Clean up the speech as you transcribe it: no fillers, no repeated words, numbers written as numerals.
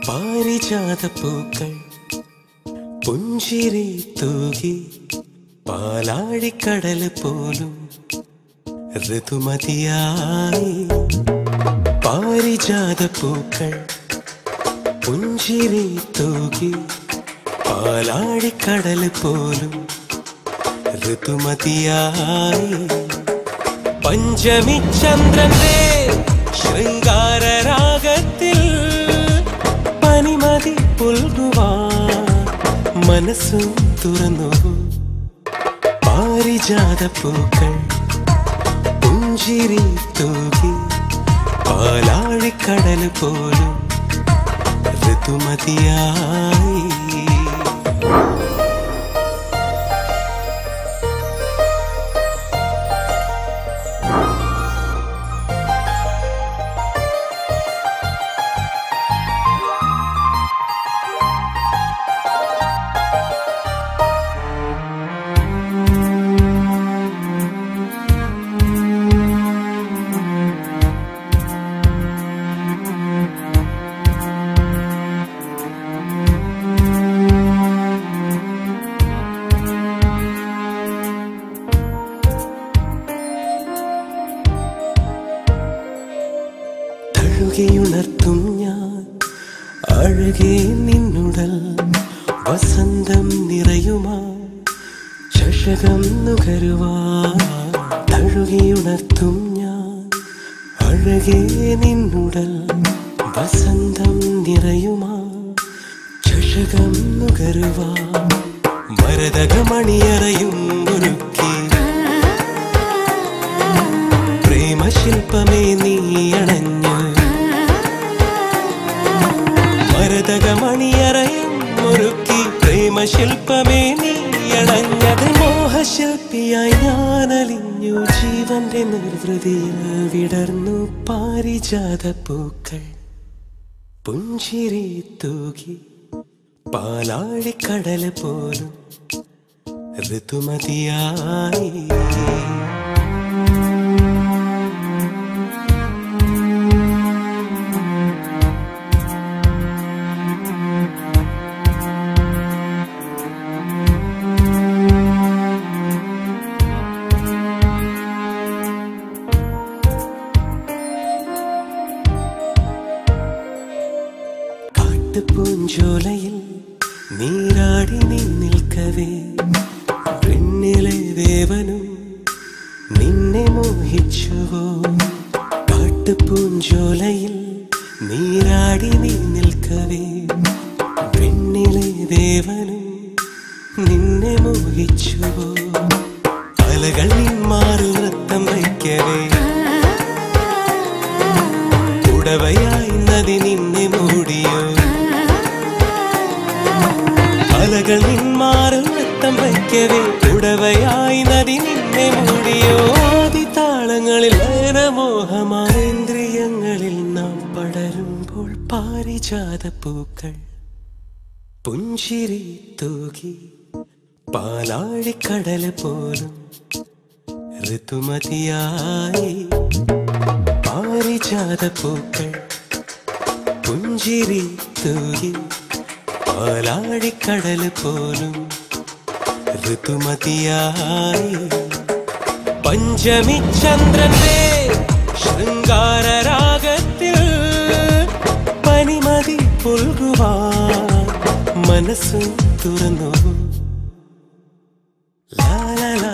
പാരിജാതപ്പൂക്കൾ പുഞ്ചിരി തൂകി പാലാഴിക്കടൽ പോലും ഋതുമതിയായി. പാരിജാതപ്പൂക്കൾ പുഞ്ചിരി തൂകി പാലാഴിക്കടൽ പോലും ഋതുമതിയായി. പഞ്ചമി ചന്ദ്രന്റെ ശൃംഗാരരാഗത്തിൽ പനിമതി പുൽകുവാൻ മനസ്സും തുറന്നു. പാരിജാതപ്പൂക്കൾ പുഞ്ചിരി തൂകി പാലാഴിക്കടൽ പോലും ഋതുമതിയായി. ഉണർത്തും ഞാൻ അഴകേ നിന്നുടൽ വസന്തം നിറയുമാ ചഷകം നുകരുവാൻ. തഴുകിയുണർത്തും ഞാൻ അഴകേ നിന്നുടൽ വസന്തം നിറയുമാ ചഷകം നുകരുവാൻ. മരതകമണിയറയും ഒരുക്കി പ്രേമശില്പമേ നീ അണഞ്ഞു. മരതകമണിയറയും ഒരുക്കി പ്രേമശില്പമേ നീ അണഞ്ഞത്. മോഹശില്പിയായി ഞാനലിഞ്ഞു ജീവന്റെ നിർവൃതിയിൽ വിടർന്നു. പാരിജാതപ്പൂക്കൾ പുഞ്ചിരി തൂകി പാലാഴിക്കടൽ പോലും ഋതുമതിയായി. പൂഞ്ചോലയിൽ നീരാടി നീ നിൽക്കവേ പെണ്ണിലെ ദേവനും നിന്നെ മോഹിച്ചുവോ. കാട്ടുപൂഞ്ചോലയിൽ നീരാടി നീ നിൽക്കവേ പെണ്ണിലെ ദേവനും നിന്നെ മോഹിച്ചുവോ. അലകൾ നിന്മാറിൽ നൃത്തം വയ്ക്കവേ ഉടവയായി നദി നിന്നെ മൂടിയോ. അലകൾ നിന്മാറിൽ നൃത്തം വയ്ക്കവേ ഉടവയായി നദി നിന്നെ മൂടിയോ. ആദിതാളങ്ങളിൽ മോഹമാരേന്ദ്രിയങ്ങളിൽ നാം പടരുമ്പോൾ പാരിജാതപ്പൂക്കൾ പുഞ്ചിരി തൂകി പാലാഴിക്കടൽ പോലും ഋതുമതിയായി. പാരിജാതപ്പൂക്കൾ പുഞ്ചിരി തൂകി പാലാഴിക്കടൽ പോലും ഋതുമതിയായി. പഞ്ചമി ചന്ദ്രന്റെ ശൃംഗാരരാഗത്തിൽ പനിമതി പുൽകുവാൻ മനസ്സും തുറന്നു. ലാ ലാ ലാ